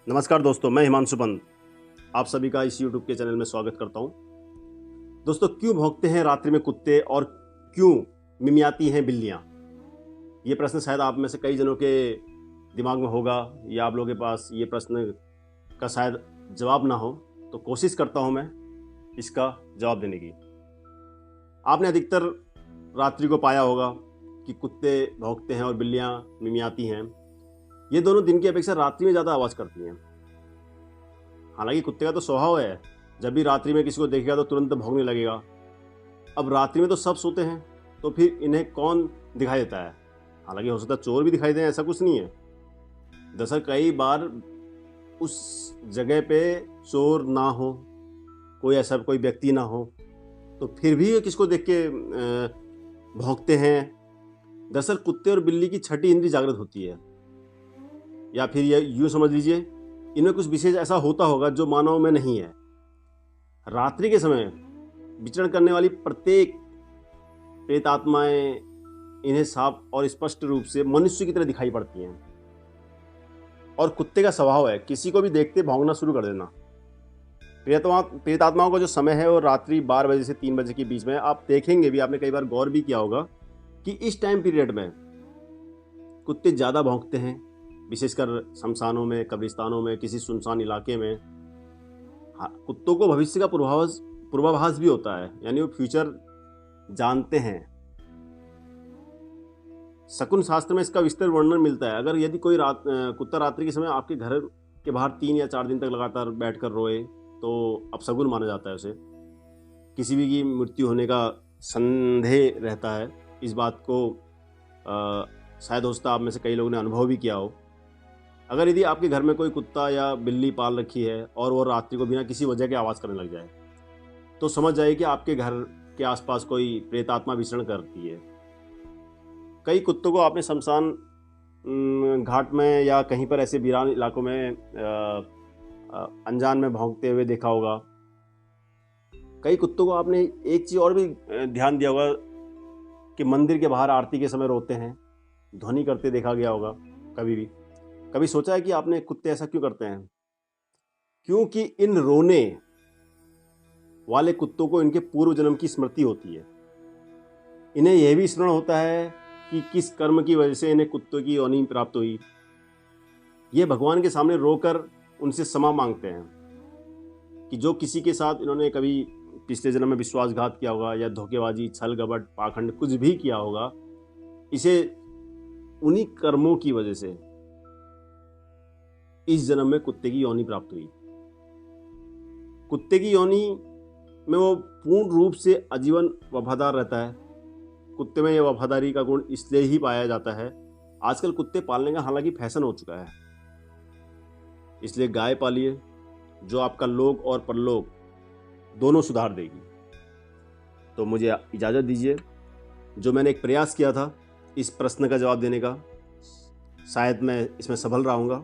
नमस्कार दोस्तों, मैं हिमांशु पंत आप सभी का इस YouTube के चैनल में स्वागत करता हूं। दोस्तों, क्यों भौंकते हैं रात्रि में कुत्ते और क्यों मिमियाती हैं बिल्लियां? ये प्रश्न शायद आप में से कई जनों के दिमाग में होगा या आप लोगों के पास ये प्रश्न का शायद जवाब ना हो, तो कोशिश करता हूं मैं इसका जवाब देने की। आपने अधिकतर रात्रि को पाया होगा कि कुत्ते भौंकते हैं और बिल्लियां मिमियाती हैं। ये दोनों दिन की अपेक्षा रात्रि में ज़्यादा आवाज़ करती हैं। हालांकि कुत्ते का तो स्वभाव है, जब भी रात्रि में किसी को देखेगा तो तुरंत भौंकने लगेगा। अब रात्रि में तो सब सोते हैं, तो फिर इन्हें कौन दिखाई देता है? हालांकि हो सकता है चोर भी दिखाई दें, ऐसा कुछ नहीं है। दरअसल कई बार उस जगह पे चोर ना हो, कोई ऐसा कोई व्यक्ति ना हो, तो फिर भी ये किसको देख के भौंकते हैं। दरअसल कुत्ते और बिल्ली की छठी इंद्री जागृत होती है, या फिर ये यूँ समझ लीजिए, इनमें कुछ विशेष ऐसा होता होगा जो मानव में नहीं है। रात्रि के समय विचरण करने वाली प्रत्येक प्रेत आत्माएं इन्हें साफ और स्पष्ट रूप से मनुष्य की तरह दिखाई पड़ती हैं। और कुत्ते का स्वभाव है किसी को भी देखते भौंकना शुरू कर देना। प्रेत आत्माओं का जो समय है वो रात्रि 12 बजे से 3 बजे के बीच में। आप देखेंगे भी, आपने कई बार गौर भी किया होगा कि इस टाइम पीरियड में कुत्ते ज़्यादा भौंकते हैं, विशेषकर शमशानों में, कब्रिस्तानों में, किसी सुनसान इलाके में। हाँ, कुत्तों को भविष्य का पूर्वाभास भी होता है, यानी वो फ्यूचर जानते हैं। शकुन शास्त्र में इसका विस्तार वर्णन मिलता है। अगर यदि कोई कुत्ता रात्रि के समय आपके घर के बाहर 3 या 4 दिन तक लगातार बैठकर रोए, तो अपशगुन माना जाता है उसे। किसी भी की मृत्यु होने का संदेह रहता है। इस बात को शायद हो सकता है आप में से कई लोगों ने अनुभव भी किया हो। अगर यदि आपके घर में कोई कुत्ता या बिल्ली पाल रखी है और वो रात्रि को बिना किसी वजह के आवाज़ करने लग जाए, तो समझ जाइए कि आपके घर के आसपास कोई प्रेत आत्मा विचरण करती है। कई कुत्तों को आपने शमशान घाट में या कहीं पर ऐसे वीरान इलाकों में अनजान में भौंकते हुए देखा होगा। कई कुत्तों को आपने एक चीज़ और भी ध्यान दिया होगा कि मंदिर के बाहर आरती के समय रोते हैं, ध्वनि करते देखा गया होगा। कभी सोचा है कि आपने कुत्ते ऐसा क्यों करते हैं? क्योंकि इन रोने वाले कुत्तों को इनके पूर्व जन्म की स्मृति होती है। इन्हें यह भी स्मरण होता है कि किस कर्म की वजह से इन्हें कुत्तों की योनि प्राप्त हुई। ये भगवान के सामने रोकर उनसे क्षमा मांगते हैं कि जो किसी के साथ इन्होंने कभी पिछले जन्म में विश्वासघात किया होगा या धोखेबाजी, छल गपट, पाखंड कुछ भी किया होगा, इसे उन्हीं कर्मों की वजह से इस जन्म में कुत्ते की योनि प्राप्त हुई। कुत्ते की योनि में वो पूर्ण रूप से आजीवन वफादार रहता है। कुत्ते में ये वफादारी का गुण इसलिए ही पाया जाता है। आजकल कुत्ते पालने का हालांकि फैशन हो चुका है, इसलिए गाय पालिए, जो आपका लोक और परलोक दोनों सुधार देगी। तो मुझे इजाज़त दीजिए। जो मैंने एक प्रयास किया था इस प्रश्न का जवाब देने का, शायद मैं इसमें सफल रहूँगा।